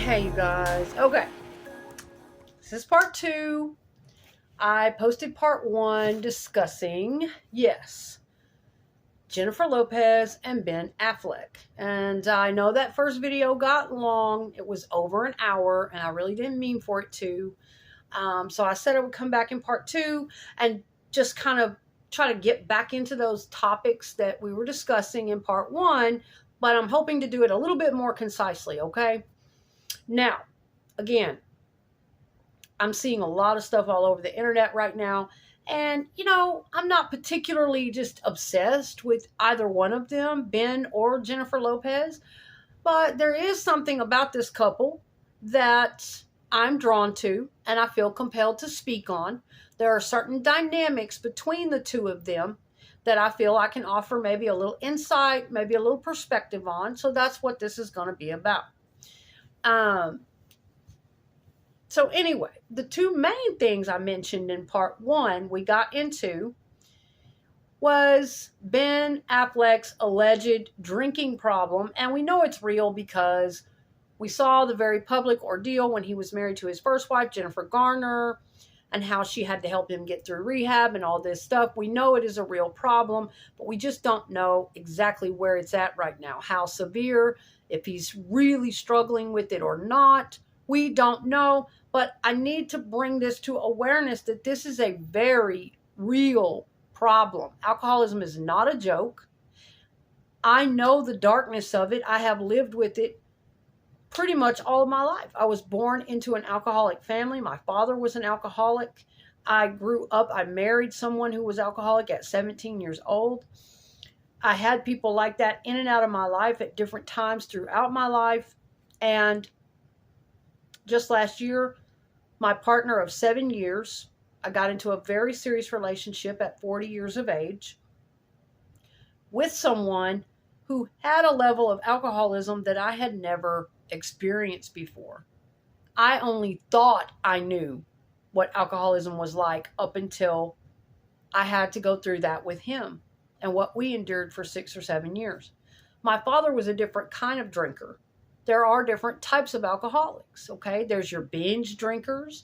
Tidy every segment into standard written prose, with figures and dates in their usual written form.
Hey, you guys. Okay. This is part 2. I posted part 1 discussing, yes, Jennifer Lopez and Ben Affleck. And I know that first video got long. It was over an hour, and I really didn't mean for it to. So I said I would come back in part 2 and just kind of try to get back into those topics that we were discussing in part 1, but I'm hoping to do it a little bit more concisely, okay? Now, again, I'm seeing a lot of stuff all over the internet right now. And, I'm not particularly just obsessed with either one of them, Ben or Jennifer Lopez. But there is something about this couple that I'm drawn to and I feel compelled to speak on. There are certain dynamics between the two of them that I feel I can offer maybe a little insight, maybe a little perspective on. So that's what this is going to be about. So anyway, the two main things I mentioned in part 1 we got into was Ben Affleck's alleged drinking problem. And we know it's real because we saw the very public ordeal when he was married to his first wife, Jennifer Garner, and how she had to help him get through rehab and all this stuff. We know it is a real problem, but we just don't know exactly where it's at right now, how severe, if he's really struggling with it or not. We don't know, but I need to bring this to awareness that this is a very real problem. Alcoholism is not a joke. I know the darkness of it. I have lived with it pretty much all of my life. I was born into an alcoholic family. My father was an alcoholic. I grew up, I married someone who was alcoholic at 17 years old. I had people like that in and out of my life at different times throughout my life. And just last year, my partner of 7 years, I got into a very serious relationship at 40 years of age with someone who had a level of alcoholism that I had never experienced before. I only thought I knew what alcoholism was like up until I had to go through that with him and what we endured for 6 or 7 years. My father was a different kind of drinker. There are different types of alcoholics, okay? There's your binge drinkers.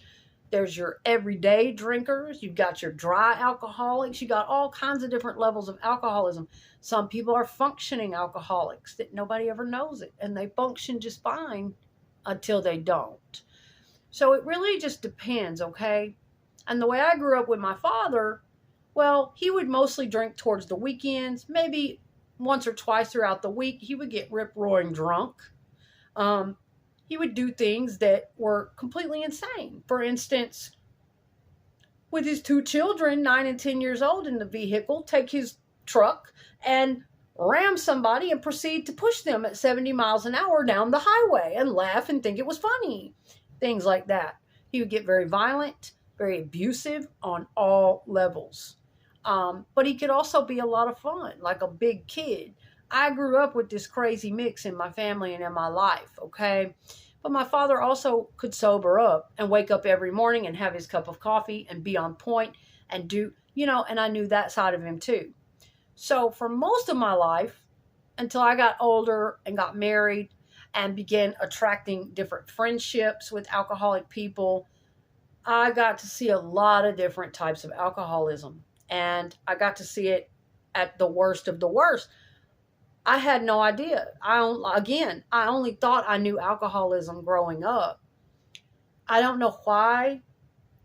There's your everyday drinkers. You've got your dry alcoholics. You got all kinds of different levels of alcoholism. Some people are functioning alcoholics that nobody ever knows it, and they function just fine until they don't. So it really just depends, okay? And the way I grew up with my father, well, he would mostly drink towards the weekends. Maybe once or twice throughout the week, he would get rip-roaring drunk. He would do things that were completely insane. For instance, with his 2 children, 9 and 10 years old, in the vehicle, take his truck and ram somebody and proceed to push them at 70 miles an hour down the highway and laugh and think it was funny. Things like that. He would get very violent, very abusive on all levels. But he could also be a lot of fun, like a big kid. I grew up with this crazy mix in my family and in my life, okay? But my father also could sober up and wake up every morning and have his cup of coffee and be on point and do, and I knew that side of him too. So for most of my life, until I got older and got married and began attracting different friendships with alcoholic people, I got to see a lot of different types of alcoholism. And I got to see it at the worst of the worst. I had no idea. I only thought I knew alcoholism growing up. I don't know why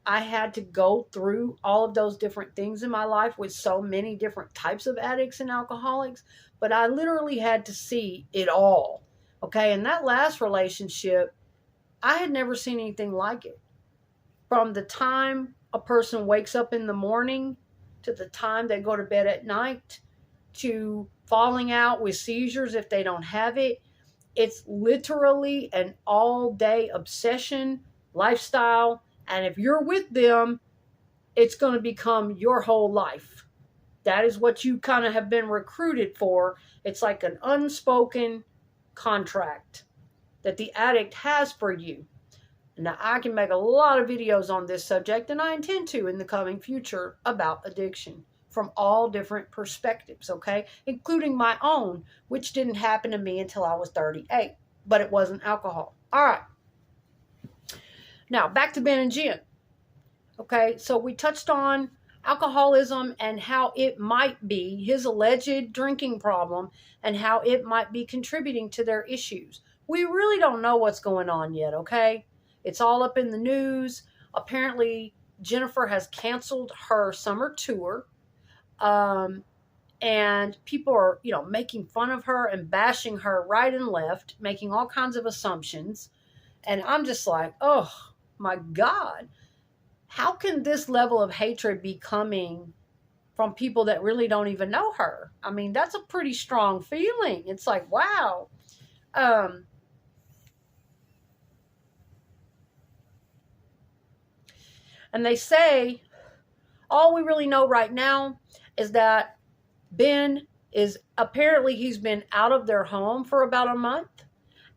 I had to go through all of those different things in my life with so many different types of addicts and alcoholics, but I literally had to see it all. Okay, in that last relationship, I had never seen anything like it. From the time a person wakes up in the morning to the time they go to bed at night, to falling out with seizures if they don't have it. It's literally an all-day obsession, lifestyle, and if you're with them, it's going to become your whole life. That is what you kind of have been recruited for. It's like an unspoken contract that the addict has for you. Now, I can make a lot of videos on this subject, and I intend to in the coming future about addiction from all different perspectives, okay? Including my own, which didn't happen to me until I was 38, but it wasn't alcohol. All right. Now, back to Ben and Jen. Okay, so we touched on alcoholism and how it might be his alleged drinking problem and how it might be contributing to their issues. We really don't know what's going on yet, okay? It's all up in the news. Apparently, Jennifer has canceled her summer tour. And people are, making fun of her and bashing her right and left, making all kinds of assumptions. And I'm just like, oh my God. How can this level of hatred be coming from people that really don't even know her? I mean, that's a pretty strong feeling. It's like, wow. And they say, all we really know right now is that Ben he's been out of their home for about a month.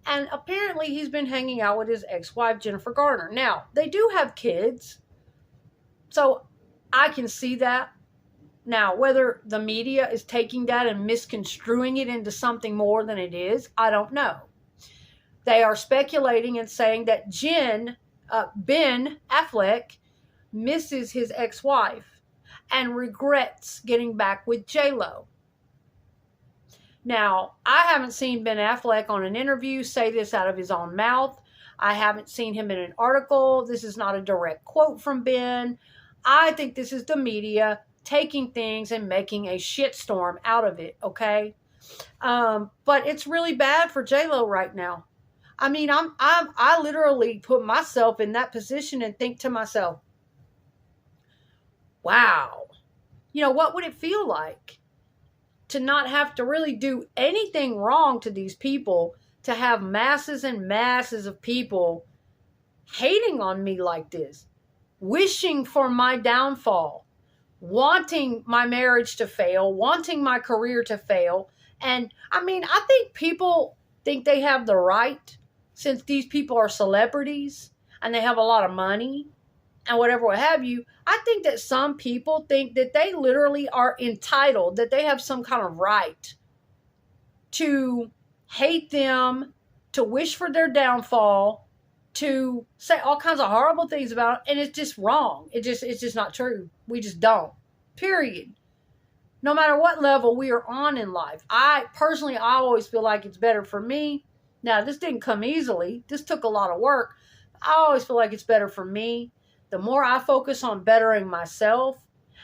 And apparently he's been hanging out with his ex-wife, Jennifer Garner. Now, they do have kids. So I can see that. Now, whether the media is taking that and misconstruing it into something more than it is, I don't know. They are speculating and saying that Ben Affleck misses his ex-wife and regrets getting back with J-Lo. Now, I haven't seen Ben Affleck on an interview say this out of his own mouth. I haven't seen him in an article. This is not a direct quote from Ben. I think this is the media taking things and making a shitstorm out of it, okay? But it's really bad for J-Lo right now. I mean, I literally put myself in that position and think to myself, wow, what would it feel like to not have to really do anything wrong to these people, to have masses and masses of people hating on me like this, wishing for my downfall, wanting my marriage to fail, wanting my career to fail. And I mean, I think people think they have the right, since these people are celebrities and they have a lot of money and whatever, what have you. I think that some people think that they literally are entitled, that they have some kind of right to hate them, to wish for their downfall, to say all kinds of horrible things about it, and it's just wrong. It's just not true. We just don't. Period. No matter what level we are on in life. I always feel like it's better for me. Now, this didn't come easily. This took a lot of work. I always feel like it's better for me. The more I focus on bettering myself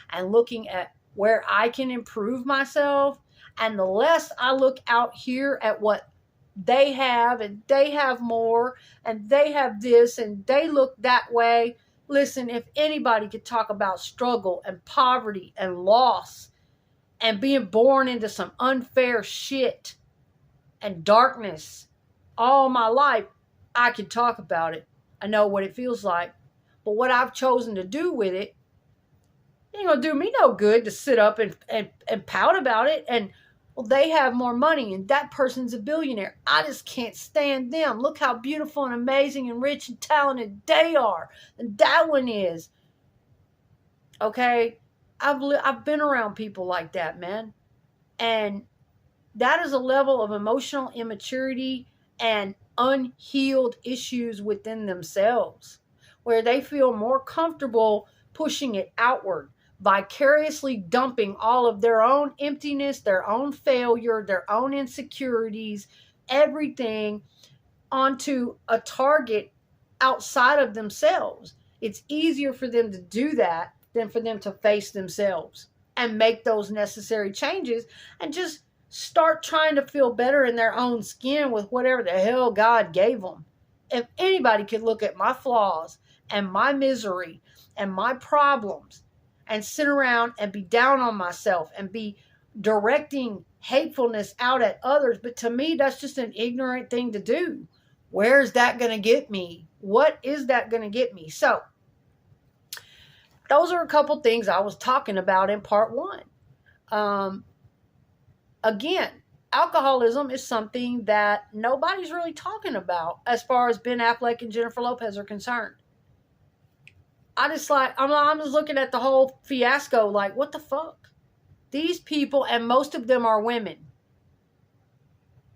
and looking at where I can improve myself, and the less I look out here at what they have, and they have more, and they have this, and they look that way. Listen, if anybody could talk about struggle and poverty and loss and being born into some unfair shit and darkness all my life, I could talk about it. I know what it feels like. But what I've chosen to do with it ain't gonna do me no good to sit up and pout about it. And, well, they have more money and that person's a billionaire. I just can't stand them. Look how beautiful and amazing and rich and talented they are. And that one is. Okay? I've been around people like that, man. And that is a level of emotional immaturity and unhealed issues within themselves, where they feel more comfortable pushing it outward, vicariously dumping all of their own emptiness, their own failure, their own insecurities, everything onto a target outside of themselves. It's easier for them to do that than for them to face themselves and make those necessary changes and just start trying to feel better in their own skin with whatever the hell God gave them. If anybody could look at my flaws and my misery and my problems and sit around and be down on myself and be directing hatefulness out at others, but to me, that's just an ignorant thing to do. Where's that going to get me? What is that going to get me? So, those are a couple things I was talking about in part one. Again, alcoholism is something that nobody's really talking about as far as Ben Affleck and Jennifer Lopez are concerned. I'm just looking at the whole fiasco like, what the fuck? These people, and most of them are women.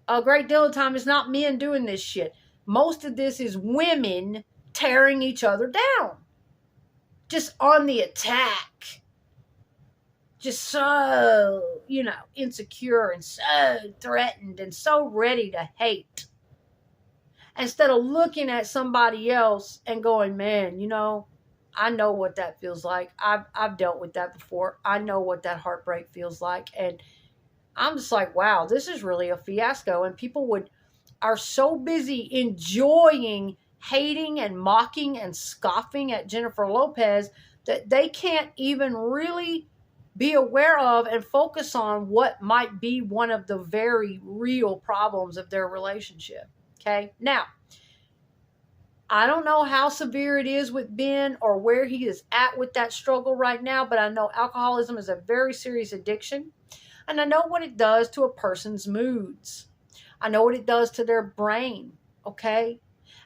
A great deal of time it's not men doing this shit. Most of this is women tearing each other down, just on the attack, just so, insecure and so threatened and so ready to hate. Instead of looking at somebody else and going, man, I know what that feels like. I've dealt with that before. I know what that heartbreak feels like. And I'm just like, wow, this is really a fiasco. And people are so busy enjoying hating and mocking and scoffing at Jennifer Lopez that they can't even really be aware of and focus on what might be one of the very real problems of their relationship. Okay. Now, I don't know how severe it is with Ben or where he is at with that struggle right now, but I know alcoholism is a very serious addiction. And I know what it does to a person's moods. I know what it does to their brain. Okay.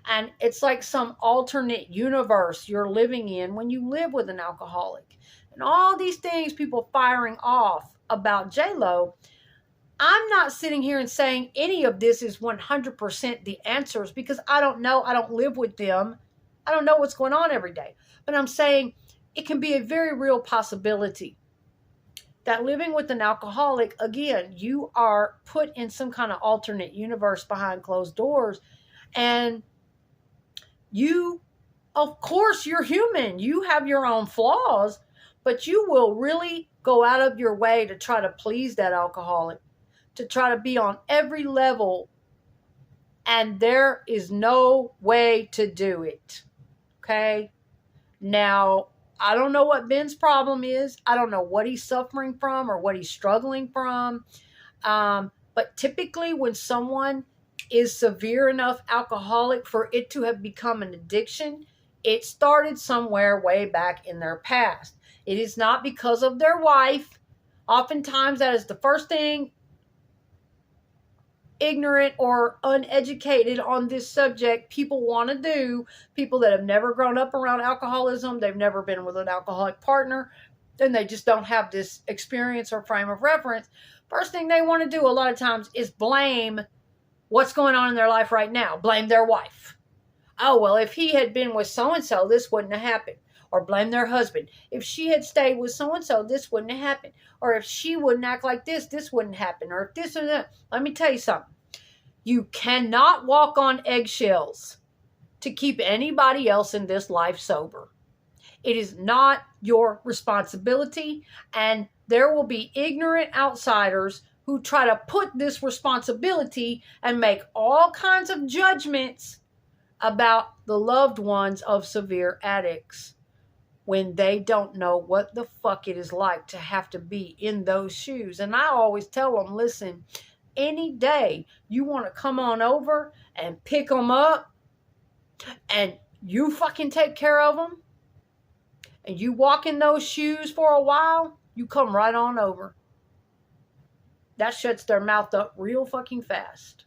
And it's like some alternate universe you're living in when you live with an alcoholic. And all these things people firing off about J-Lo, I'm not sitting here and saying any of this is 100% the answers because I don't know. I don't live with them. I don't know what's going on every day. But I'm saying it can be a very real possibility that living with an alcoholic, again, you are put in some kind of alternate universe behind closed doors. And you, of course, you're human. You have your own flaws, but you will really go out of your way to try to please that alcoholic, to try to be on every level, and there is no way to do it. Okay? Now, I don't know what Ben's problem is. I don't know what he's suffering from or what he's struggling from. But typically when someone is severe enough alcoholic for it to have become an addiction, it started somewhere way back in their past. It is not because of their wife. Oftentimes that is the first thing ignorant or uneducated on this subject people want to do. People that have never grown up around alcoholism, they've never been with an alcoholic partner, and they just don't have this experience or frame of reference. First thing they want to do a lot of times is blame what's going on in their life right now. Blame their wife. Oh, well, if he had been with so-and-so, this wouldn't have happened. Or blame their husband. If she had stayed with so-and-so, this wouldn't have happened. Or if she wouldn't act like this, this wouldn't happen. Or if this or that. Let me tell you something. You cannot walk on eggshells to keep anybody else in this life sober. It is not your responsibility. And there will be ignorant outsiders who try to put this responsibility and make all kinds of judgments about the loved ones of severe addicts, when they don't know what the fuck it is like to have to be in those shoes. And I always tell them, listen, any day you want to come on over and pick them up and you fucking take care of them and you walk in those shoes for a while, you come right on over. That shuts their mouth up real fucking fast.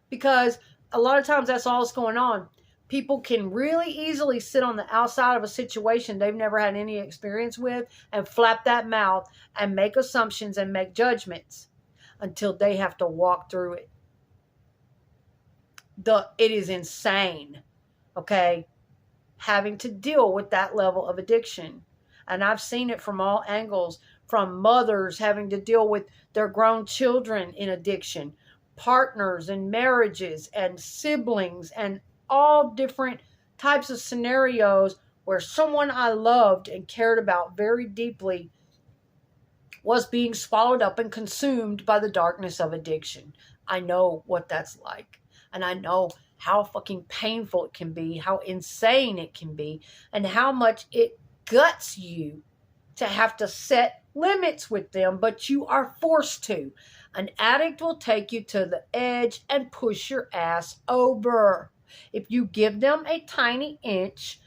Because a lot of times that's all that's going on. People can really easily sit on the outside of a situation they've never had any experience with and flap that mouth and make assumptions and make judgments until they have to walk through it. It is insane, okay, having to deal with that level of addiction. And I've seen it from all angles, from mothers having to deal with their grown children in addiction, partners and marriages and siblings and all different types of scenarios where someone I loved and cared about very deeply was being swallowed up and consumed by the darkness of addiction. I know what that's like. And I know how fucking painful it can be, how insane it can be, and how much it guts you to have to set limits with them, but you are forced to. An addict will take you to the edge and push your ass over. If you give them a tiny inch,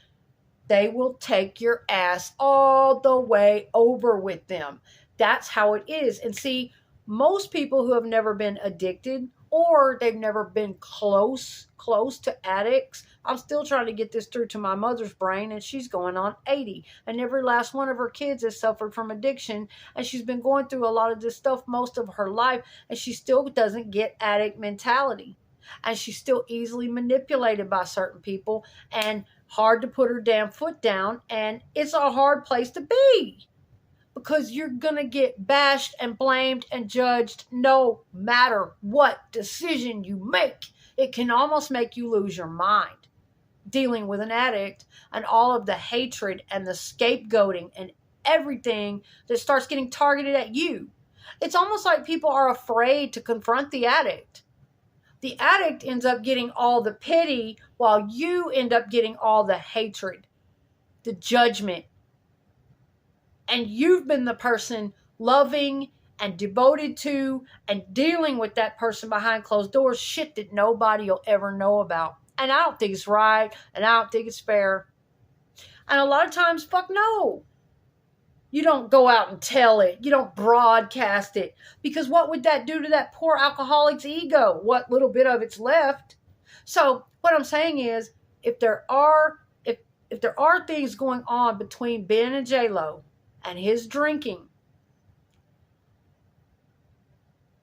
they will take your ass all the way over with them. That's how it is. And see, most people who have never been addicted or they've never been close to addicts, I'm still trying to get this through to my mother's brain, and she's going on 80. And every last one of her kids has suffered from addiction, and she's been going through a lot of this stuff most of her life, and she still doesn't get addict mentality. and she's still easily manipulated by certain people and hard to put her damn foot down. And it's a hard place to be because you're going to get bashed and blamed and judged no matter what decision you make. It can almost make you lose your mind dealing with an addict and all of the hatred and the scapegoating and everything that starts getting targeted at you. It's almost like people are afraid to confront the addict. The addict ends up getting all the pity while you end up getting all the hatred, the judgment. And you've been the person loving and devoted to and dealing with that person behind closed doors, shit that nobody will ever know about. And I don't think it's right, and I don't think it's fair. And a lot of times, fuck no. You don't go out and tell it. You don't broadcast it. Because what would that do to that poor alcoholic's ego? What little bit of it's left? So what I'm saying is, if there are things going on between Ben and J-Lo and his drinking,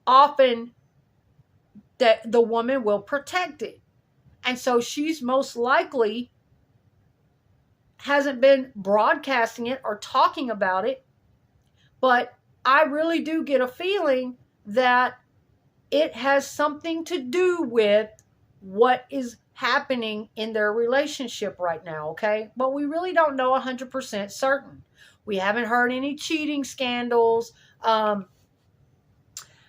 often that the woman will protect it. And so she's most likely hasn't been broadcasting it or talking about it. But I really do get a feeling that it has something to do with what is happening in their relationship right now, okay? But we really don't know 100% certain. We haven't heard any cheating scandals.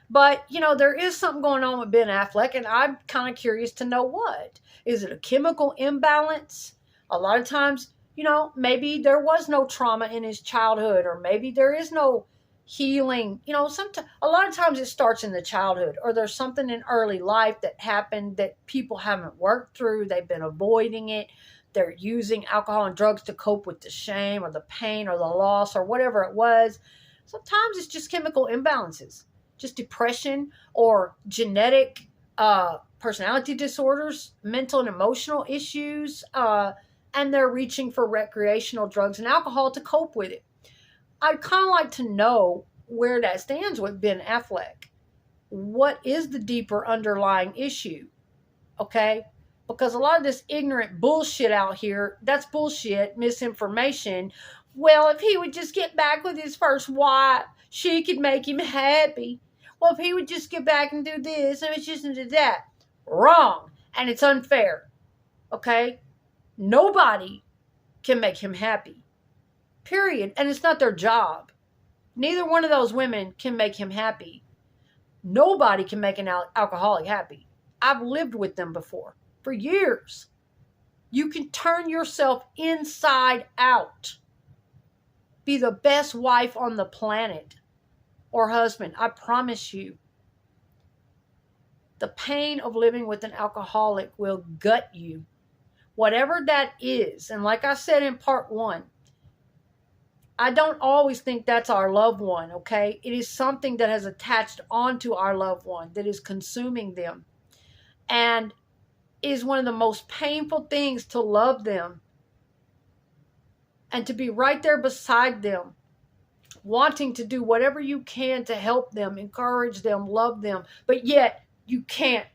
But, you know, there is something going on with Ben Affleck, and I'm kind of curious to know what. Is it a chemical imbalance? A lot of times, you know, maybe there was no trauma in his childhood, or maybe there is no healing. You know, a lot of times it starts in the childhood, or there's something in early life that happened that people haven't worked through. They've been avoiding it. They're using alcohol and drugs to cope with the shame or the pain or the loss or whatever it was. Sometimes it's just chemical imbalances, just depression or genetic personality disorders, mental and emotional issues, and they're reaching for recreational drugs and alcohol to cope with it. I'd kind of like to know where that stands with Ben Affleck. What is the deeper underlying issue? Okay? Because a lot of this ignorant bullshit out here, that's bullshit, misinformation. Well, if he would just get back with his first wife, she could make him happy. Well, if he would just get back and do this, and it's just do that. Wrong. And it's unfair. Okay? Nobody can make him happy. Period. And it's not their job. Neither one of those women can make him happy. Nobody can make an alcoholic happy. I've lived with them before. For years. You can turn yourself inside out. Be the best wife on the planet. Or husband. I promise you. The pain of living with an alcoholic will gut you. Whatever that is. And like I said in part 1. I don't always think that's our loved one, okay? It is something that has attached onto our loved one. That is consuming them. And is one of the most painful things to love them. And to be right there beside them. Wanting to do whatever you can to help them, encourage them, love them. But yet, you can't.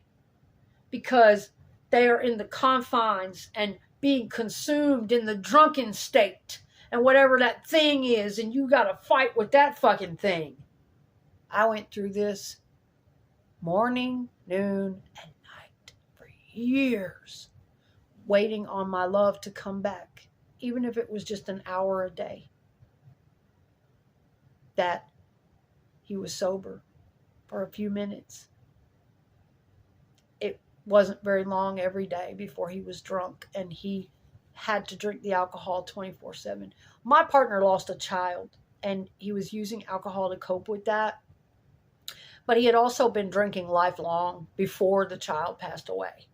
Because they are in the confines and being consumed in the drunken state. And whatever that thing is, and you got to fight with that fucking thing. I went through this morning, noon, and night for years. Waiting on my love to come back. Even if it was just an hour a day. That he was sober for a few minutes. It wasn't very long every day before he was drunk and he had to drink the alcohol 24/7. My partner lost a child and he was using alcohol to cope with that. But he had also been drinking lifelong before the child passed away.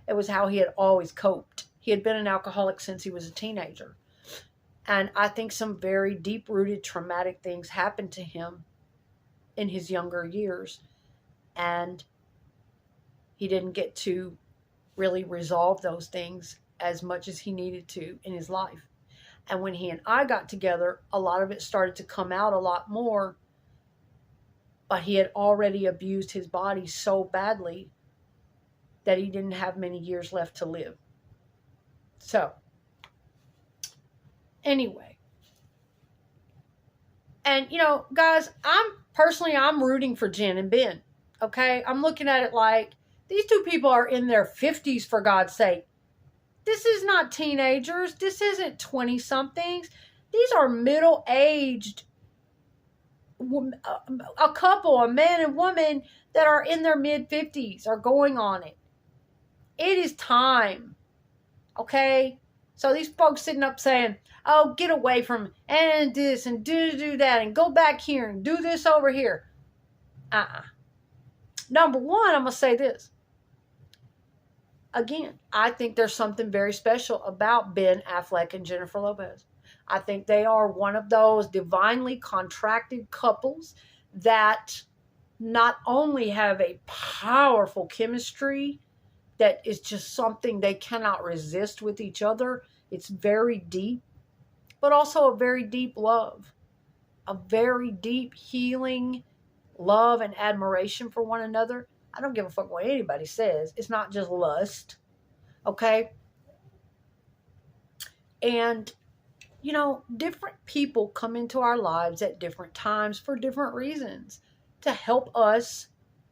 It was how he had always coped. He had been an alcoholic since he was a teenager. And I think some very deep-rooted traumatic things happened to him in his younger years. And he didn't get to really resolve those things as much as he needed to in his life. And when he and I got together, a lot of it started to come out a lot more. But he had already abused his body so badly that he didn't have many years left to live. So, anyway. And, guys, I'm rooting for Jen and Ben. Okay? I'm looking at it like, these two people are in their 50s, for God's sake. This is not teenagers. This isn't 20-somethings. These are middle-aged, a couple, a man and woman that are in their mid-50s are going on it. It is time. Okay? So these folks sitting up saying, oh, get away from and this and do that and go back here and do this over here. Number one, I'm going to say this. Again, I think there's something very special about Ben Affleck and Jennifer Lopez. I think they are one of those divinely contracted couples that not only have a powerful chemistry that is just something they cannot resist with each other. It's very deep, but also a very deep love, a very deep healing love and admiration for one another. I don't give a fuck what anybody says. It's not just lust. Okay? And, different people come into our lives at different times for different reasons to help us,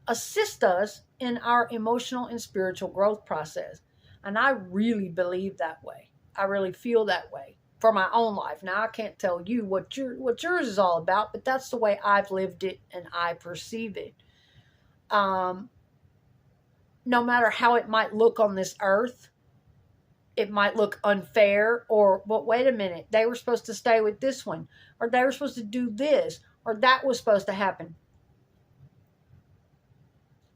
assist us in our emotional and spiritual growth process. And I really believe that way. I really feel that way for my own life. Now, I can't tell you what yours is all about, but that's the way I've lived it and I perceive it. No matter how it might look on this earth, it might look unfair, but wait a minute, they were supposed to stay with this one, or they were supposed to do this, or that was supposed to happen.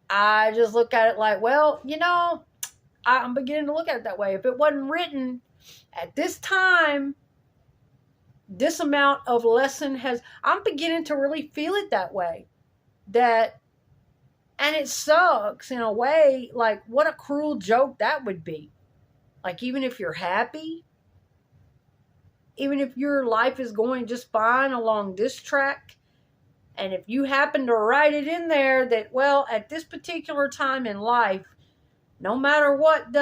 I just look at it like, well, I'm beginning to look at it that way. If it wasn't written at this time, this amount of lesson I'm beginning to really feel it that way. And it sucks in a way, like what a cruel joke that would be. Like, even if you're happy, even if your life is going just fine along this track, and if you happen to write it in there that, well, at this particular time in life, no matter what,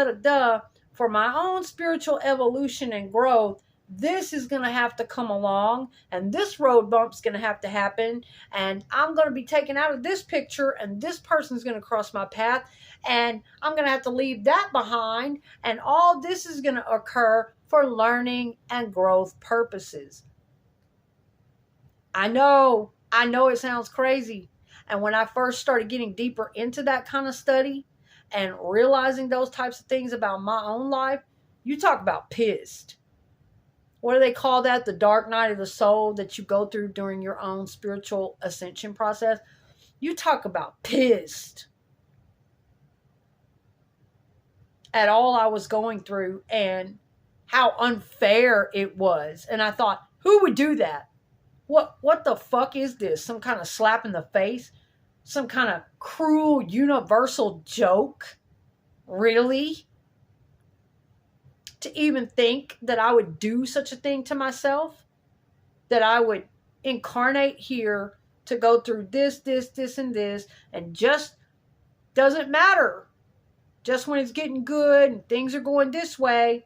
for my own spiritual evolution and growth, this is going to have to come along, and this road bump's going to have to happen, and I'm going to be taken out of this picture, and this person's going to cross my path, and I'm going to have to leave that behind, and all this is going to occur for learning and growth purposes. I know it sounds crazy, and when I first started getting deeper into that kind of study and realizing those types of things about my own life, you talk about pissed. What do they call that? The dark night of the soul that you go through during your own spiritual ascension process. You talk about pissed at all I was going through and how unfair it was. And I thought, who would do that? What the fuck is this? Some kind of slap in the face? Some kind of cruel universal joke? Really? To even think that I would do such a thing to myself, that I would incarnate here to go through this, and just doesn't matter. Just when it's getting good and things are going this way,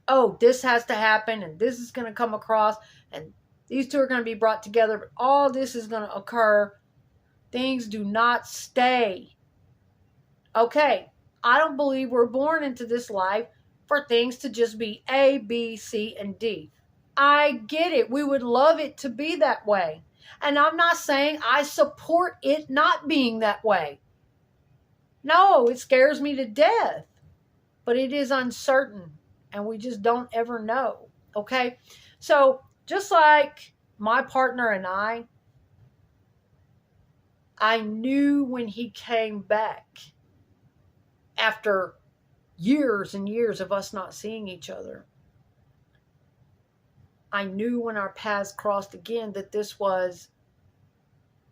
oh, this has to happen and this is going to come across and these two are going to be brought together, but all this is going to occur. Things do not stay. Okay. I don't believe we're born into this life for things to just be A, B, C, and D. I get it. We would love it to be that way. And I'm not saying I support it not being that way. No, it scares me to death. But it is uncertain. And we just don't ever know. Okay? So, just like my partner and I knew when he came back, after years and years of us not seeing each other, I knew when our paths crossed again that this was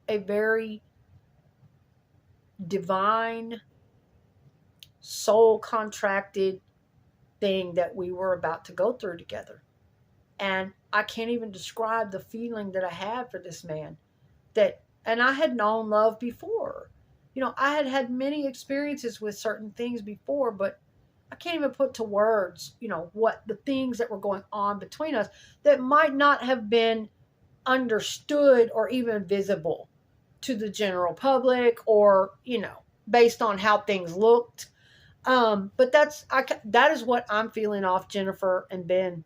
a very divine, soul contracted thing that we were about to go through together. And I can't even describe the feeling that I had for this man. And I had known love before. I had had many experiences with certain things before, but I can't even put to words, what the things that were going on between us that might not have been understood or even visible to the general public, or, based on how things looked. But that is what I'm feeling off Jennifer and Ben.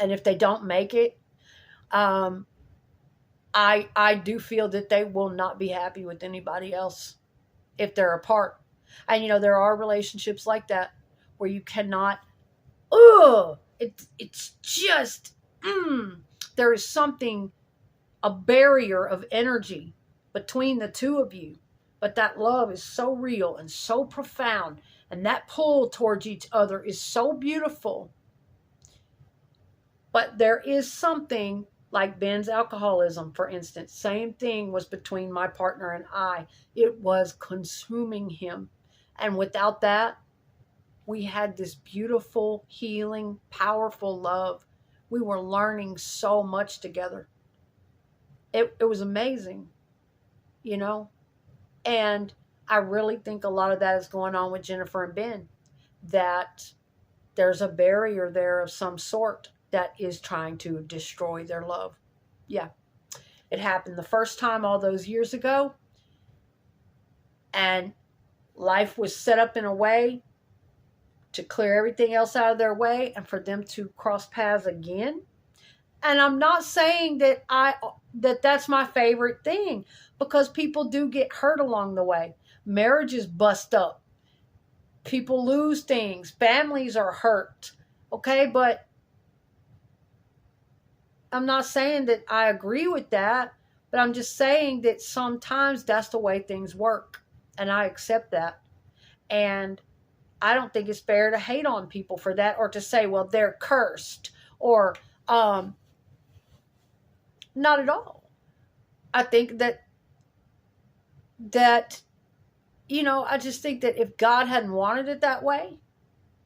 And if they don't make it, um, I do feel that they will not be happy with anybody else if they're apart. And there are relationships like that where you cannot. It's just there is something, a barrier of energy between the two of you, but that love is so real and so profound, and that pull towards each other is so beautiful. But there is something like Ben's alcoholism, for instance. Same thing was between my partner and I. It was consuming him. And without that, we had this beautiful, healing, powerful love. We were learning so much together. It was amazing, And I really think a lot of that is going on with Jennifer and Ben, that there's a barrier there of some sort that is trying to destroy their love. Yeah. It happened the first time all those years ago. And life was set up in a way to clear everything else out of their way and for them to cross paths again. And I'm not saying that that's my favorite thing, because people do get hurt along the way. Marriages bust up. People lose things. Families are hurt. Okay, but I'm not saying that I agree with that, but I'm just saying that sometimes that's the way things work. And I accept that. And I don't think it's fair to hate on people for that, or to say, well, they're cursed, or not at all. I think that I just think that if God hadn't wanted it that way,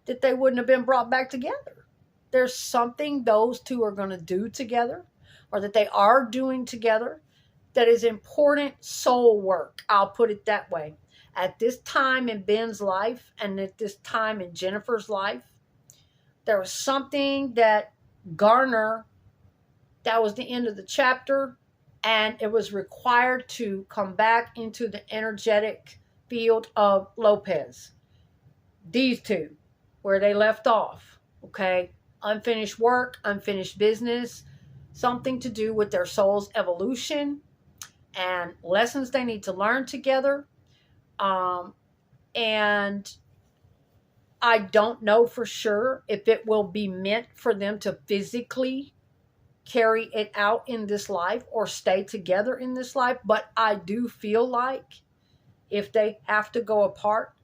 that they wouldn't have been brought back together. There's something those two are going to do together, or that they are doing together, that is important soul work. I'll put it that way. At this time in Ben's life, and at this time in Jennifer's life, there was something that that was the end of the chapter, and it was required to come back into the energetic field of Lopez. These two, where they left off, okay? Unfinished work, unfinished business, something to do with their soul's evolution and lessons they need to learn together. And I don't know for sure if it will be meant for them to physically carry it out in this life or stay together in this life. But I do feel like if they have to go apart,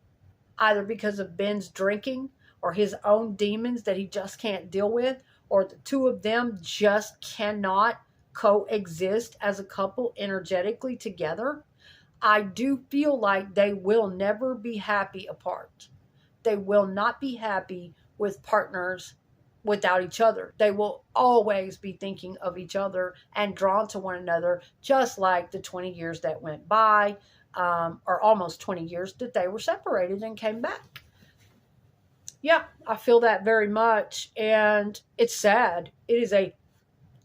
either because of Ben's drinking or his own demons that he just can't deal with, or the two of them just cannot coexist as a couple energetically together, I do feel like they will never be happy apart. They will not be happy with partners without each other. They will always be thinking of each other and drawn to one another, just like the 20 years that went by, or almost 20 years that they were separated and came back. Yeah, I feel that very much. And it's sad. It is a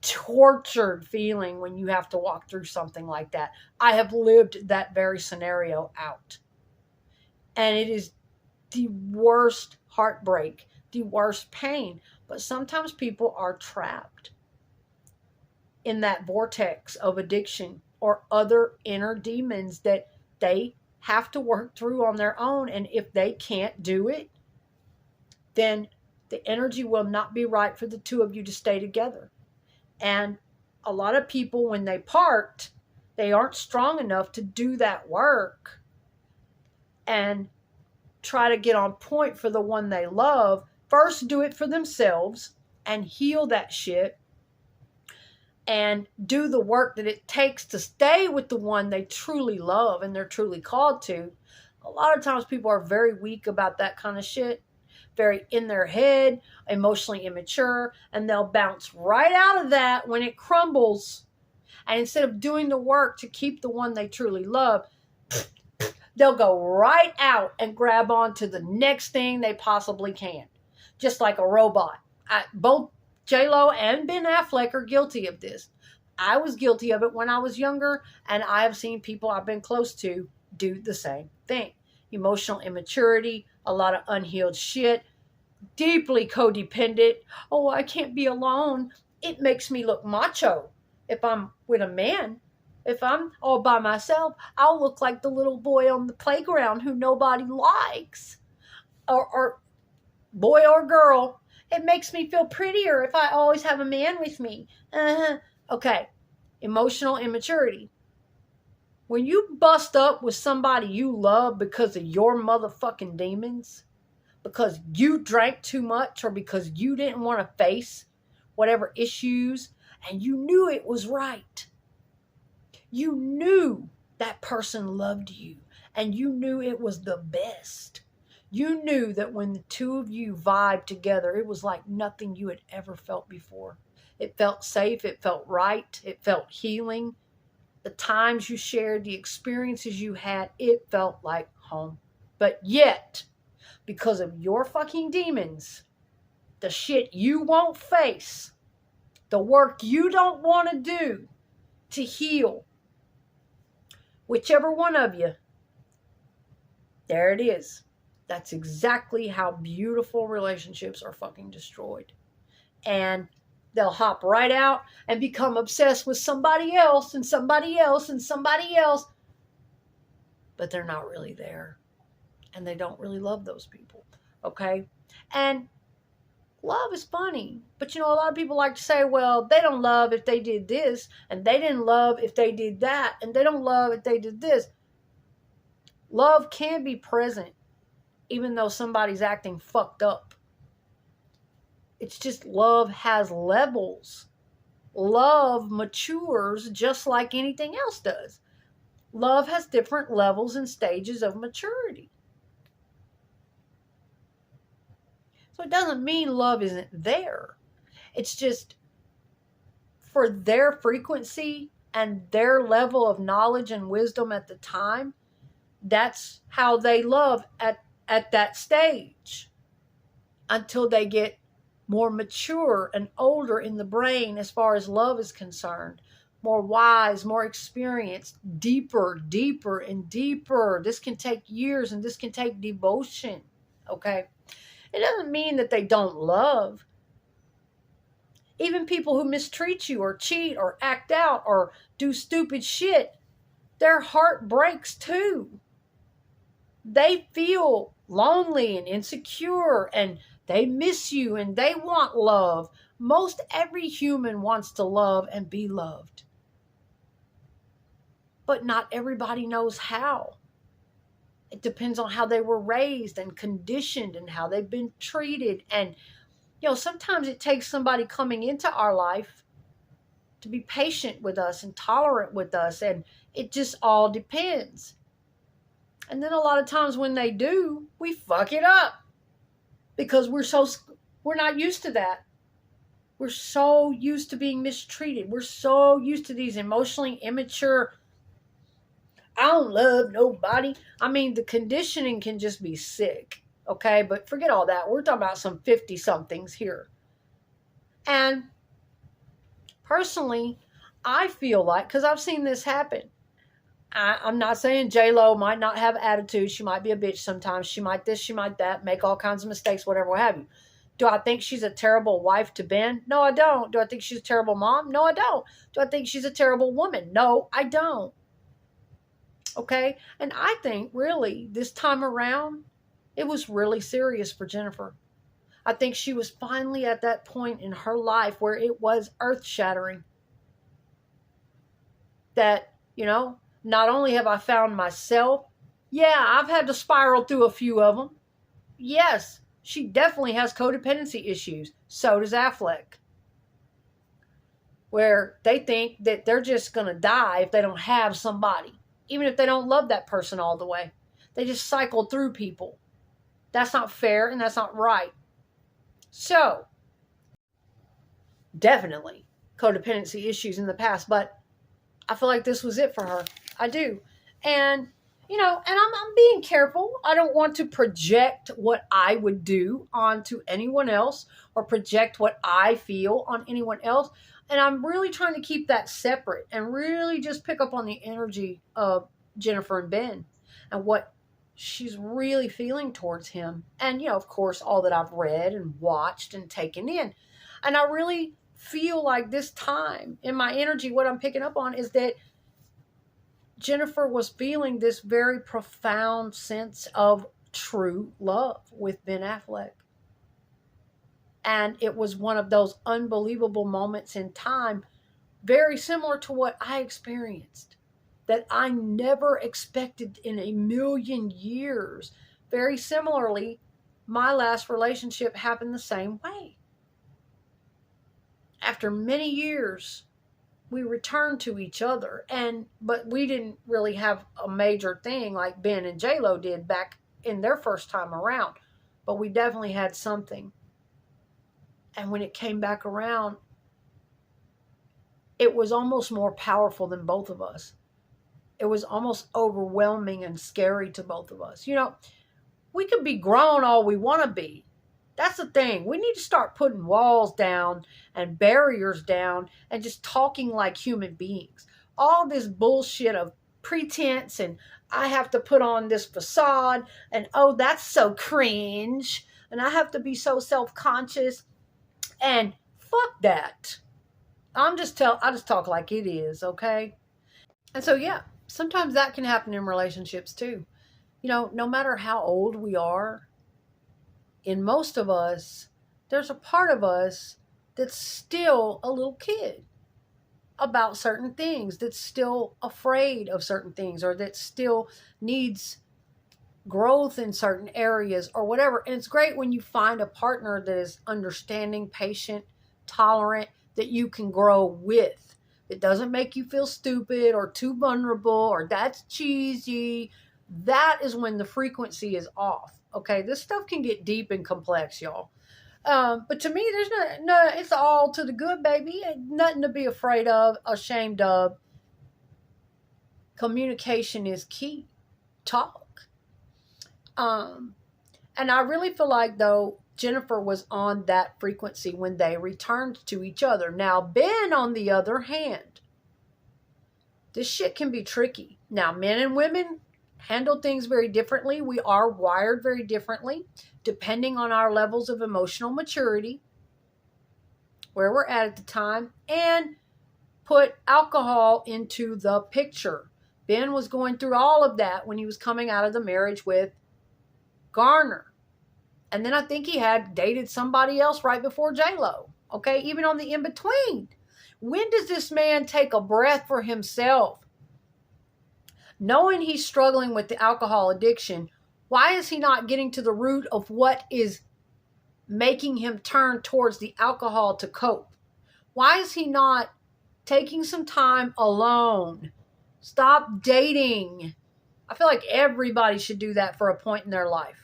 tortured feeling when you have to walk through something like that. I have lived that very scenario out. And it is the worst heartbreak, the worst pain. But sometimes people are trapped in that vortex of addiction or other inner demons that they have to work through on their own. And if they can't do it, then the energy will not be right for the two of you to stay together. And a lot of people, when they part, they aren't strong enough to do that work and try to get on point for the one they love. First, do it for themselves and heal that shit and do the work that it takes to stay with the one they truly love and they're truly called to. A lot of times people are very weak about that kind of shit, very in their head, emotionally immature, and they'll bounce right out of that when it crumbles. And instead of doing the work to keep the one they truly love, They'll go right out and grab onto the next thing they possibly can, just like a robot. Both J-Lo and Ben Affleck are guilty of this. I was guilty of it when I was younger, and I have seen people I've been close to do the same thing. Emotional immaturity, a lot of unhealed shit, deeply codependent. Oh, I can't be alone. It makes me look macho if I'm with a man. If I'm all by myself, I'll look like the little boy on the playground who nobody likes. Or boy or girl. It makes me feel prettier if I always have a man with me. Okay. Emotional immaturity. When you bust up with somebody you love because of your motherfucking demons, because you drank too much or because you didn't want to face whatever issues and you knew it was right. You knew that person loved you and you knew it was the best. You knew that when the two of you vibed together, it was like nothing you had ever felt before. It felt safe. It felt right. It felt healing. The times you shared, the experiences you had, it felt like home. But yet, because of your fucking demons, the shit you won't face, the work you don't want to do to heal, whichever one of you, there it is. That's exactly how beautiful relationships are fucking destroyed. And they'll hop right out and become obsessed with somebody else and somebody else and somebody else. But they're not really there. And they don't really love those people. Okay? And love is funny. But you know, a lot of people like to say, well, they don't love if they did this. And they didn't love if they did that. And they don't love if they did this. Love can be present even though somebody's acting fucked up. It's just love has levels. Love matures just like anything else does. Love has different levels and stages of maturity. So it doesn't mean love isn't there. It's just for their frequency and their level of knowledge and wisdom at the time, that's how they love at that stage until they get more mature and older in the brain as far as love is concerned, more wise, more experienced, deeper, and deeper. This can take years and this can take devotion, okay? It doesn't mean that they don't love. Even people who mistreat you or cheat or act out or do stupid shit, their heart breaks too. They feel lonely and insecure and they miss you and they want love. Most every human wants to love and be loved. But not everybody knows how. It depends on how they were raised and conditioned and how they've been treated. And, you know, sometimes it takes somebody coming into our life to be patient with us and tolerant with us. And it just all depends. And then a lot of times when they do, we fuck it up because we're not used to that. We're so used to being mistreated. We're so used to these emotionally immature, I don't love nobody. I mean, the conditioning can just be sick, okay? But forget all that. We're talking about some 50-somethings here. And personally, I feel like, because I've seen this happen, I'm not saying J-Lo might not have attitude. She might be a bitch sometimes. She might this, she might that, make all kinds of mistakes, whatever, what have you. Do I think she's a terrible wife to Ben? No, I don't. Do I think she's a terrible mom? No, I don't. Do I think she's a terrible woman? No, I don't. Okay? And I think really this time around, it was really serious for Jennifer. I think she was finally at that point in her life where it was earth-shattering. That, you know, not only have I found myself, yeah, I've had to spiral through a few of them. Yes, she definitely has codependency issues. So does Affleck. Where they think that they're just going to die if they don't have somebody. Even if they don't love that person all the way. They just cycle through people. That's not fair and that's not right. So, definitely codependency issues in the past, but I feel like this was it for her. I do. And I'm being careful. I don't want to project what I would do onto anyone else or project what I feel on anyone else. And I'm really trying to keep that separate and really just pick up on the energy of Jennifer and Ben and what she's really feeling towards him. And, of course, all that I've read and watched and taken in. And I really feel like this time in my energy, what I'm picking up on is that Jennifer was feeling this very profound sense of true love with Ben Affleck. And it was one of those unbelievable moments in time, very similar to what I experienced, that I never expected in a million years. Very similarly, my last relationship happened the same way. After many years, we returned to each other, but we didn't really have a major thing like Ben and J-Lo did back in their first time around, but we definitely had something. And when it came back around, it was almost more powerful than both of us. It was almost overwhelming and scary to both of us. We could be grown all we want to be. That's the thing. We need to start putting walls down and barriers down and just talking like human beings. All this bullshit of pretense and I have to put on this facade and, oh, that's so cringe. And I have to be so self-conscious. And fuck that. I just talk like it is, okay? And so, yeah, sometimes that can happen in relationships too. No matter how old we are, in most of us, there's a part of us that's still a little kid about certain things, that's still afraid of certain things, or that still needs growth in certain areas or whatever. And it's great when you find a partner that is understanding, patient, tolerant, that you can grow with. It doesn't make you feel stupid or too vulnerable or that's cheesy. That is when the frequency is off. Okay, this stuff can get deep and complex, y'all. But to me, there's no, it's all to the good, baby. Ain't nothing to be afraid of, ashamed of. Communication is key. Talk. And I really feel like, though, Jennifer was on that frequency when they returned to each other. Now, Ben, on the other hand, this shit can be tricky. Now, men and women handle things very differently. We are wired very differently, depending on our levels of emotional maturity, where we're at the time, and put alcohol into the picture. Ben was going through all of that when he was coming out of the marriage with Garner. And then I think he had dated somebody else right before J-Lo. Okay, even on the in-between. When does this man take a breath for himself? Knowing he's struggling with the alcohol addiction, why is he not getting to the root of what is making him turn towards the alcohol to cope? Why is he not taking some time alone? Stop dating. I feel like everybody should do that for a point in their life.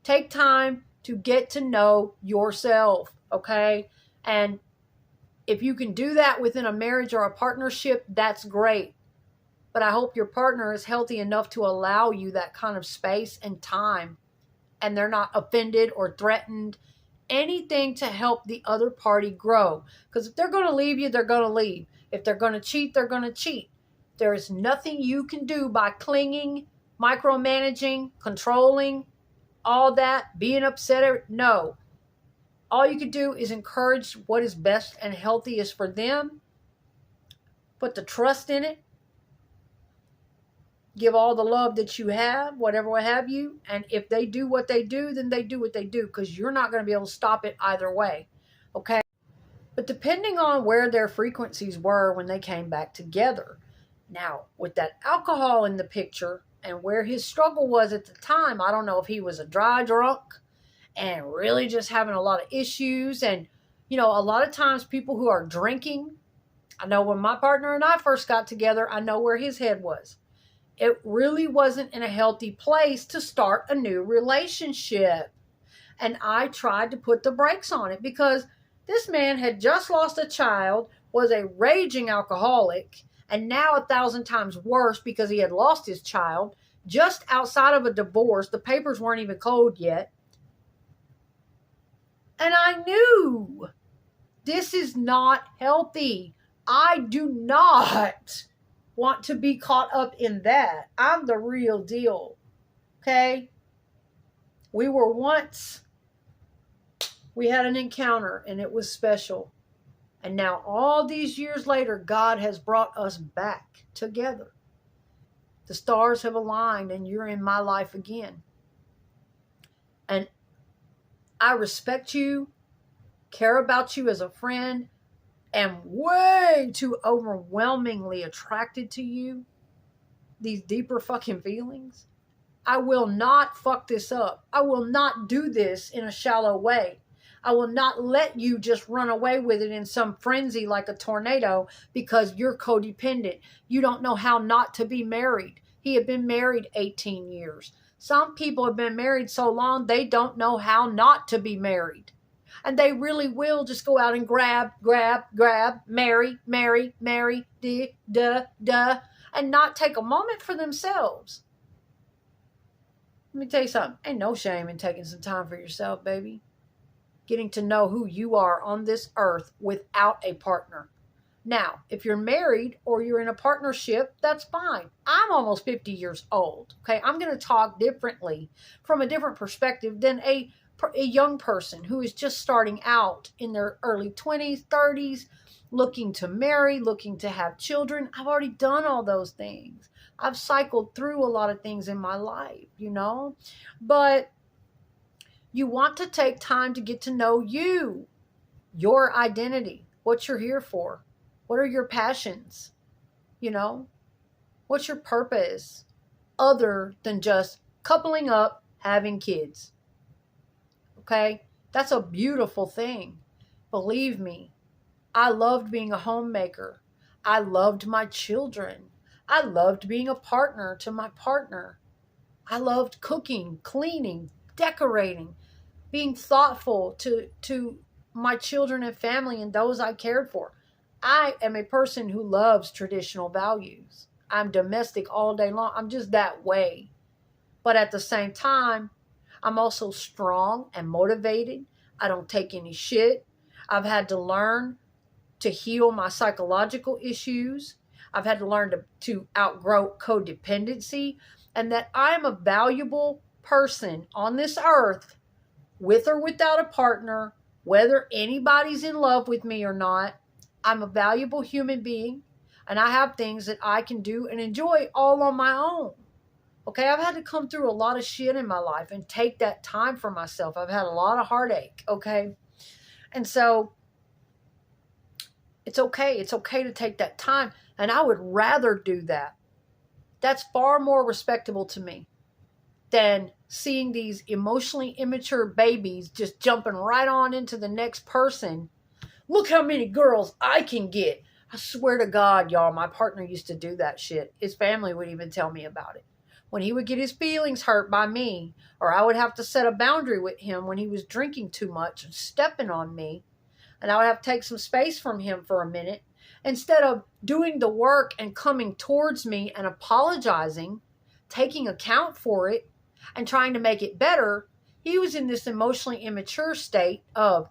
Take time to get to know yourself, okay? And if you can do that within a marriage or a partnership, that's great. But I hope your partner is healthy enough to allow you that kind of space and time, and they're not offended or threatened. Anything to help the other party grow. Because if they're going to leave you, they're going to leave. If they're going to cheat, they're going to cheat. There is nothing you can do by clinging, micromanaging, controlling, all that, being upset. No. All you can do is encourage what is best and healthiest for them. Put the trust in it. Give all the love that you have, whatever what have you. And if they do what they do, then they do what they do, because you're not going to be able to stop it either way. Okay? But depending on where their frequencies were when they came back together. Now, with that alcohol in the picture and where his struggle was at the time, I don't know if he was a dry drunk and really just having a lot of issues. And, a lot of times people who are drinking, I know when my partner and I first got together, I know where his head was. It really wasn't in a healthy place to start a new relationship. And I tried to put the brakes on it because this man had just lost a child, was a raging alcoholic, and now 1,000 times worse because he had lost his child just outside of a divorce. The papers weren't even cold yet. And I knew this is not healthy. I do not want to be caught up in that. I'm the real deal. Okay? We had an encounter and it was special. And now all these years later, God has brought us back together. The stars have aligned and you're in my life again. And I respect you, care about you as a friend, am way too overwhelmingly attracted to you. These deeper fucking feelings. I will not fuck this up. I will not do this in a shallow way. I will not let you just run away with it in some frenzy like a tornado because you're codependent. You don't know how not to be married. He had been married 18 years. Some people have been married so long they don't know how not to be married. And they really will just go out and grab, marry, and not take a moment for themselves. Let me tell you something. Ain't no shame in taking some time for yourself, baby. Getting to know who you are on this earth without a partner. Now, if you're married or you're in a partnership, that's fine. I'm almost 50 years old. Okay, I'm going to talk differently from a different perspective than a young person who is just starting out in their early 20s, 30s, looking to marry, looking to have children. I've already done all those things. I've cycled through a lot of things in my life, but you want to take time to get to know you, your identity, what you're here for. What are your passions? What's your purpose other than just coupling up, having kids? Okay? That's a beautiful thing. Believe me, I loved being a homemaker. I loved my children. I loved being a partner to my partner. I loved cooking, cleaning, decorating, being thoughtful to my children and family and those I cared for. I am a person who loves traditional values. I'm domestic all day long. I'm just that way. But at the same time, I'm also strong and motivated. I don't take any shit. I've had to learn to heal my psychological issues. I've had to learn to outgrow codependency, and that I'm a valuable person on this earth, with or without a partner, whether anybody's in love with me or not. I'm a valuable human being, and I have things that I can do and enjoy all on my own. Okay, I've had to come through a lot of shit in my life and take that time for myself. I've had a lot of heartache, okay? And so it's okay. It's okay to take that time, and I would rather do that. That's far more respectable to me than seeing these emotionally immature babies just jumping right on into the next person. Look how many girls I can get. I swear to God, y'all, my partner used to do that shit. His family would even tell me about it. When he would get his feelings hurt by me, or I would have to set a boundary with him when he was drinking too much and stepping on me, and I would have to take some space from him for a minute, instead of doing the work and coming towards me and apologizing, taking account for it, and trying to make it better, he was in this emotionally immature state of,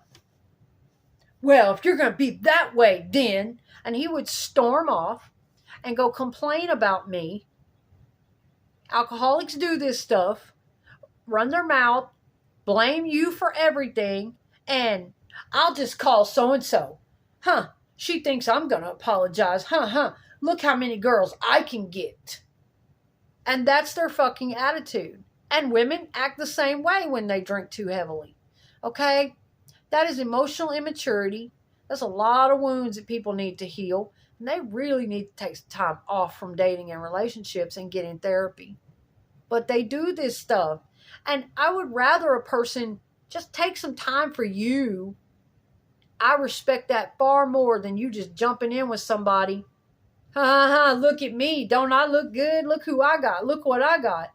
well, if you're going to be that way, then, and he would storm off and go complain about me. Alcoholics do this stuff, run their mouth, blame you for everything, and I'll just call so-and-so. She thinks I'm going to apologize. Look how many girls I can get. And that's their fucking attitude. And women act the same way when they drink too heavily. Okay? That is emotional immaturity. That's a lot of wounds that people need to heal. And they really need to take some time off from dating and relationships and get in therapy. But they do this stuff. And I would rather a person just take some time for you. I respect that far more than you just jumping in with somebody. Look at me. Don't I look good? Look who I got. Look what I got.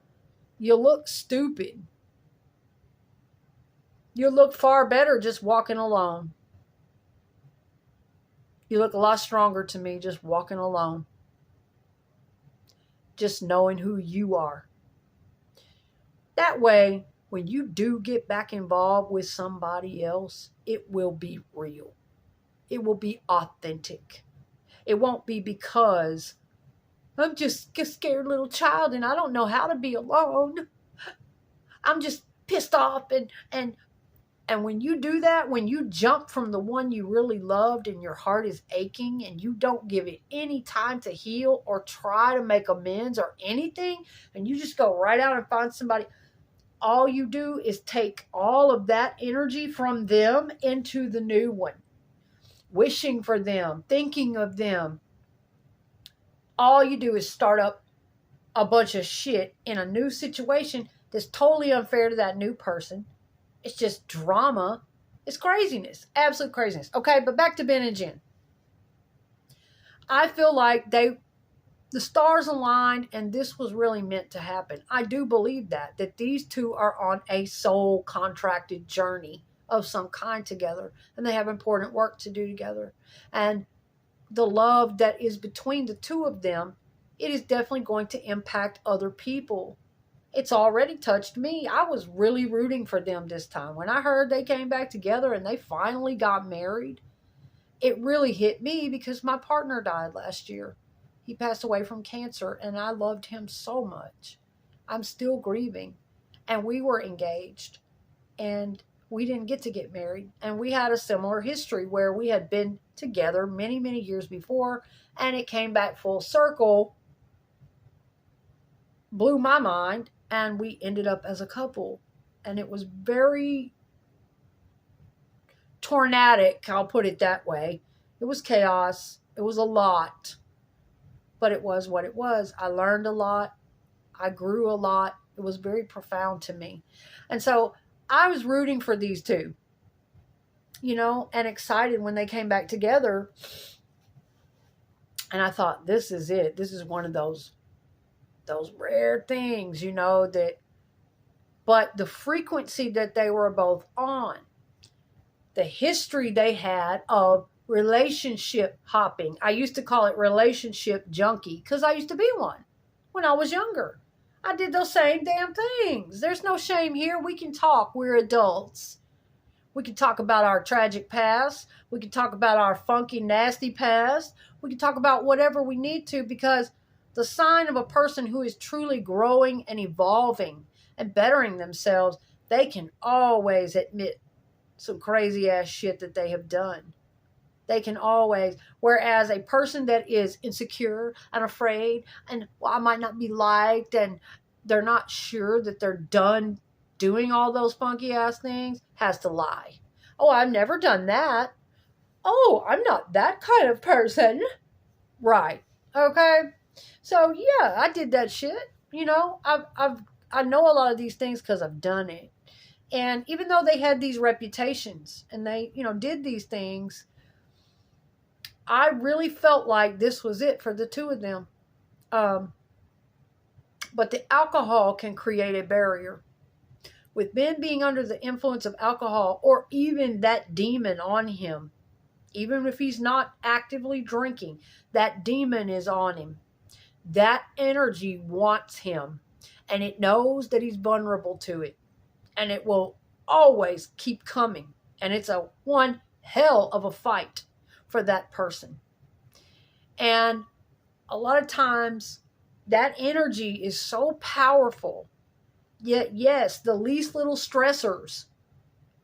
You look stupid. You look far better just walking alone. You look a lot stronger to me just walking alone. just knowing who you are. That way, when you do get back involved with somebody else, it will be real. It will be authentic. It won't be because I'm just a scared little child and I don't know how to be alone. I'm just pissed off and when you do that, when you jump from the one you really loved and your heart is aching and you don't give it any time to heal or try to make amends or anything, and you just go right out and find somebody, all you do is take all of that energy from them into the new one, wishing for them, thinking of them. All you do is start up a bunch of shit in a new situation that's totally unfair to that new person. It's just drama. It's craziness. Absolute craziness. Okay, but back to Ben and Jen. I feel like the stars aligned and this was really meant to happen. I do believe that these two are on a soul contracted journey of some kind together, and they have important work to do together. And the love that is between the two of them, it is definitely going to impact other people. It's already touched me. I was really rooting for them this time. When I heard they came back together and they finally got married, it really hit me because my partner died last year. He passed away from cancer and I loved him so much. I'm still grieving. And we were engaged and we didn't get married. And we had a similar history where we had been together many, many years before and it came back full circle, blew my mind. And we ended up as a couple. And it was very tornadic, I'll put it that way. It was chaos. It was a lot. But it was what it was. I learned a lot. I grew a lot. It was very profound to me. And so I was rooting for these two, and excited when they came back together. And I thought, this is it. This is one of those rare things, but the frequency that they were both on, the history they had of relationship hopping. I used to call it relationship junkie because I used to be one when I was younger. I did those same damn things. There's no shame here. We can talk. We're adults. We can talk about our tragic past. We can talk about our funky, nasty past. We can talk about whatever we need to, because the sign of a person who is truly growing and evolving and bettering themselves, they can always admit some crazy ass shit that they have done. They can always. Whereas a person that is insecure and afraid and, well, I might not be liked, and they're not sure that they're done doing all those funky ass things, has to lie. Oh, I've never done that. Oh, I'm not that kind of person. Right. Okay. So yeah, I did that shit. I know a lot of these things because I've done it. And even though they had these reputations and they, did these things, I really felt like this was it for the two of them. But the alcohol can create a barrier. With Ben being under the influence of alcohol, or even that demon on him, even if he's not actively drinking, that demon is on him. That energy wants him, and it knows that he's vulnerable to it, and it will always keep coming. And it's a one hell of a fight for that person. And a lot of times that energy is so powerful, yet yes, the least little stressors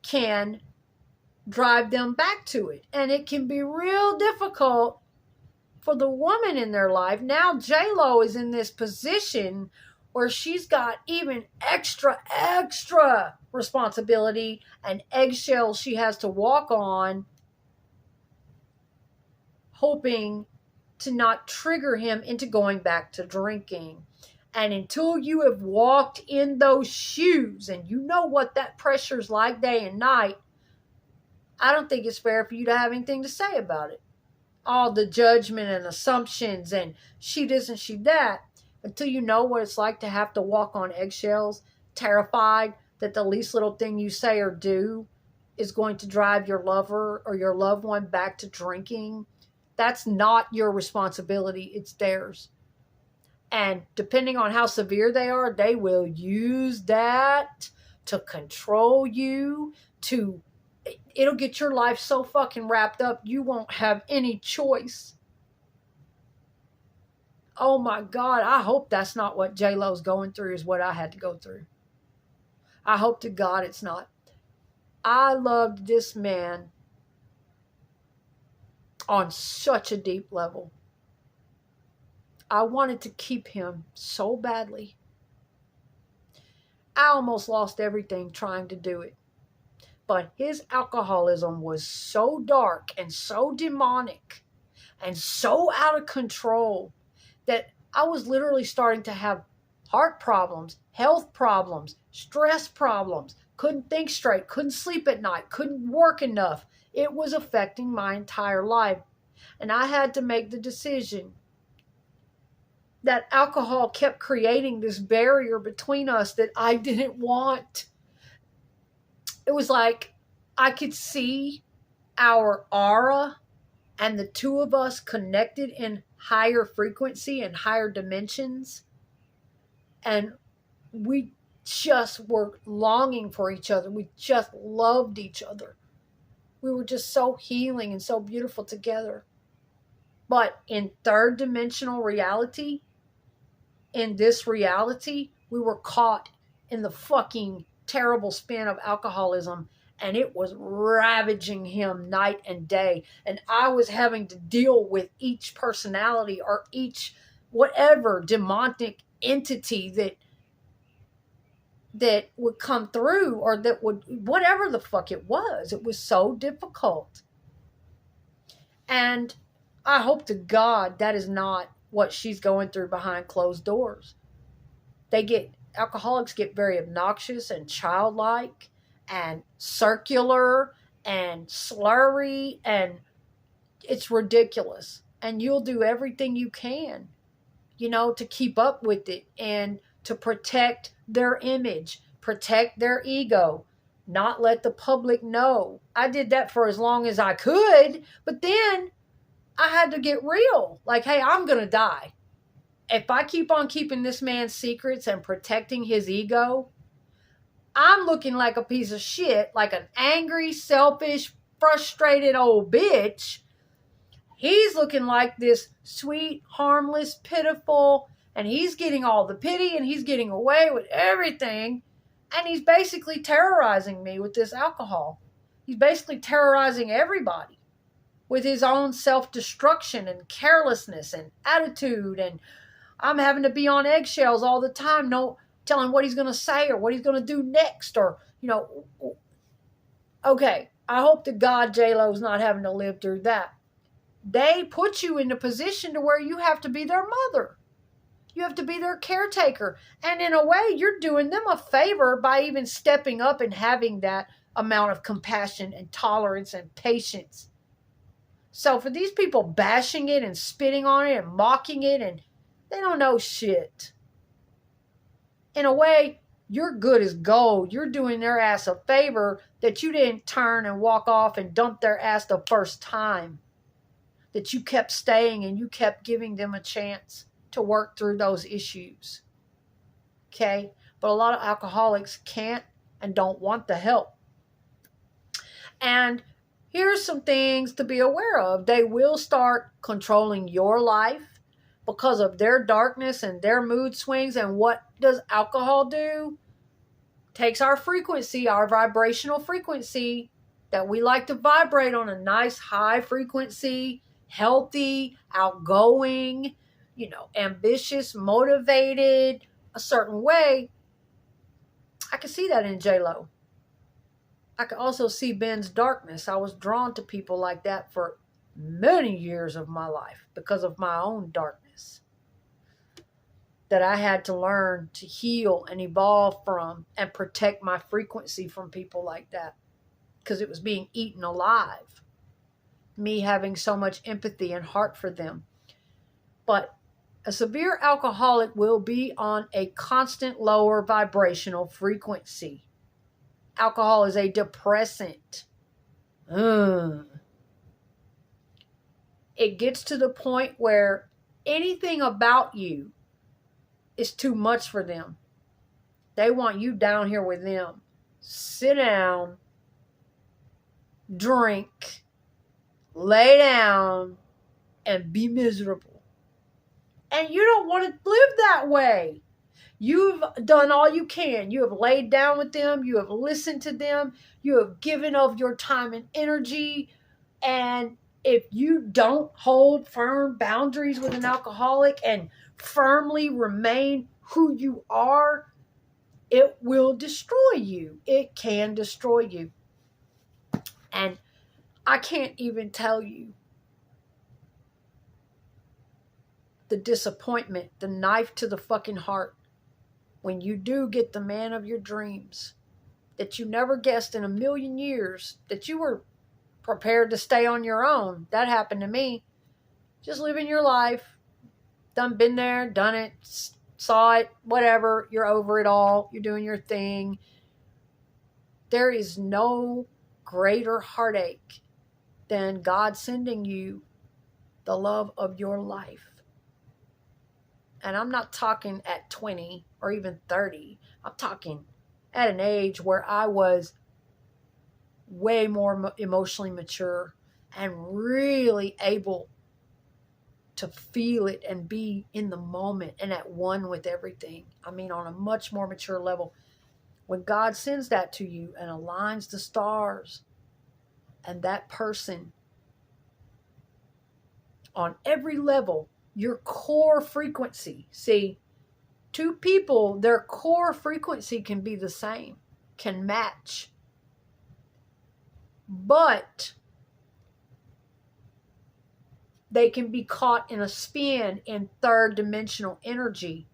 can drive them back to it. And it can be real difficult for the woman in their life. Now J-Lo is in this position where she's got even extra responsibility and eggshells she has to walk on, hoping to not trigger him into going back to drinking. And until you have walked in those shoes and you know what that pressure's like day and night, I don't think it's fair for you to have anything to say about it. All the judgment and assumptions and she this and she that, until you know what it's like to have to walk on eggshells, terrified that the least little thing you say or do is going to drive your lover or your loved one back to drinking. That's not your responsibility. It's theirs. And depending on how severe they are, they will use that to control you, it'll get your life so fucking wrapped up, you won't have any choice. Oh my God, I hope that's not what J-Lo's going through, is what I had to go through. I hope to God it's not. I loved this man on such a deep level. I wanted to keep him so badly. I almost lost everything trying to do it. But his alcoholism was so dark and so demonic and so out of control that I was literally starting to have heart problems, health problems, stress problems, couldn't think straight, couldn't sleep at night, couldn't work enough. It was affecting my entire life. And I had to make the decision that alcohol kept creating this barrier between us that I didn't want. It was like I could see our aura and the two of us connected in higher frequency and higher dimensions. And we just were longing for each other. We just loved each other. We were just so healing and so beautiful together. But in third dimensional reality, in this reality, we were caught in the fucking terrible spin of alcoholism, and it was ravaging him night and day. And I was having to deal with each personality or each whatever demonic entity that would come through, or that would, whatever the fuck it was. It was so difficult. And I hope to God that is not what she's going through behind closed doors. Alcoholics get very obnoxious and childlike and circular and slurry, and it's ridiculous. And you'll do everything you can, to keep up with it and to protect their image, protect their ego, not let the public know. I did that for as long as I could, but then I had to get real. Like, hey, I'm going to die. If I keep on keeping this man's secrets and protecting his ego, I'm looking like a piece of shit, like an angry, selfish, frustrated old bitch. He's looking like this sweet, harmless, pitiful, and he's getting all the pity and he's getting away with everything. And he's basically terrorizing me with this alcohol. He's basically terrorizing everybody with his own self-destruction and carelessness and attitude. And I'm having to be on eggshells all the time, no telling what he's going to say or what he's going to do next, or, okay, I hope to God J-Lo's not having to live through that. They put you in a position to where you have to be their mother. You have to be their caretaker. And in a way, you're doing them a favor by even stepping up and having that amount of compassion and tolerance and patience. So for these people bashing it and spitting on it and mocking it, and they don't know shit. In a way, you're good as gold. You're doing their ass a favor that you didn't turn and walk off and dump their ass the first time. That you kept staying and you kept giving them a chance to work through those issues. Okay? But a lot of alcoholics can't and don't want the help. And here's some things to be aware of. They will start controlling your life because of their darkness and their mood swings. And what does alcohol do? Takes our frequency, our vibrational frequency that we like to vibrate on, a nice high frequency, healthy, outgoing, ambitious, motivated, a certain way. I can see that in J-Lo. I could also see Ben's darkness. I was drawn to people like that for many years of my life because of my own darkness that I had to learn to heal and evolve from and protect my frequency from people like that because it was being eaten alive. Me having so much empathy and heart for them. But a severe alcoholic will be on a constant lower vibrational frequency. Alcohol is a depressant. It gets to the point where anything about you It's too much for them. They want you down here with them. Sit down, drink, lay down, and be miserable. And you don't want to live that way. You've done all you can. You have laid down with them. You have listened to them. You have given of your time and energy. And if you don't hold firm boundaries with an alcoholic and firmly remain who you are, it will destroy you. It can destroy you. And I can't even tell you the disappointment, the knife to the fucking heart, when you do get the man of your dreams that you never guessed in a million years that you were prepared to stay on your own. That happened to me. Just living your life. Been there, done it, saw it, whatever. You're over it all. You're doing your thing. There is no greater heartache than God sending you the love of your life. And I'm not talking at 20 or even 30. I'm talking at an age where I was way more emotionally mature and really able to feel it and be in the moment and at one with everything. I mean, on a much more mature level. When God sends that to you and aligns the stars, and that person on every level, your core frequency. See, two people, their core frequency can be the same, can match. But they can be caught in a spin in third dimensional energy,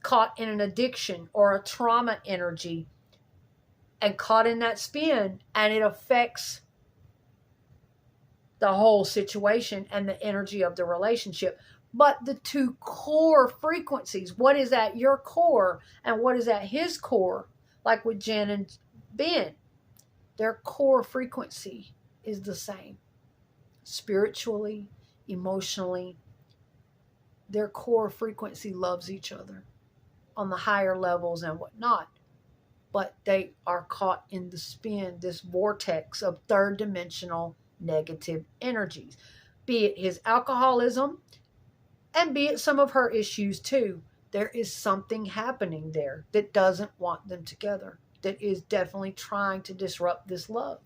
caught in an addiction or a trauma energy, and caught in that spin, and it affects the whole situation and the energy of the relationship. But the two core frequencies, what is at your core and what is at his core, like with Jen and Ben, their core frequency is the same. Spiritually, emotionally, their core frequency loves each other on the higher levels and whatnot. But they are caught in the spin, this vortex of third dimensional negative energies, be it his alcoholism and be it some of her issues too. There is something happening there that doesn't want them together, that is definitely trying to disrupt this love.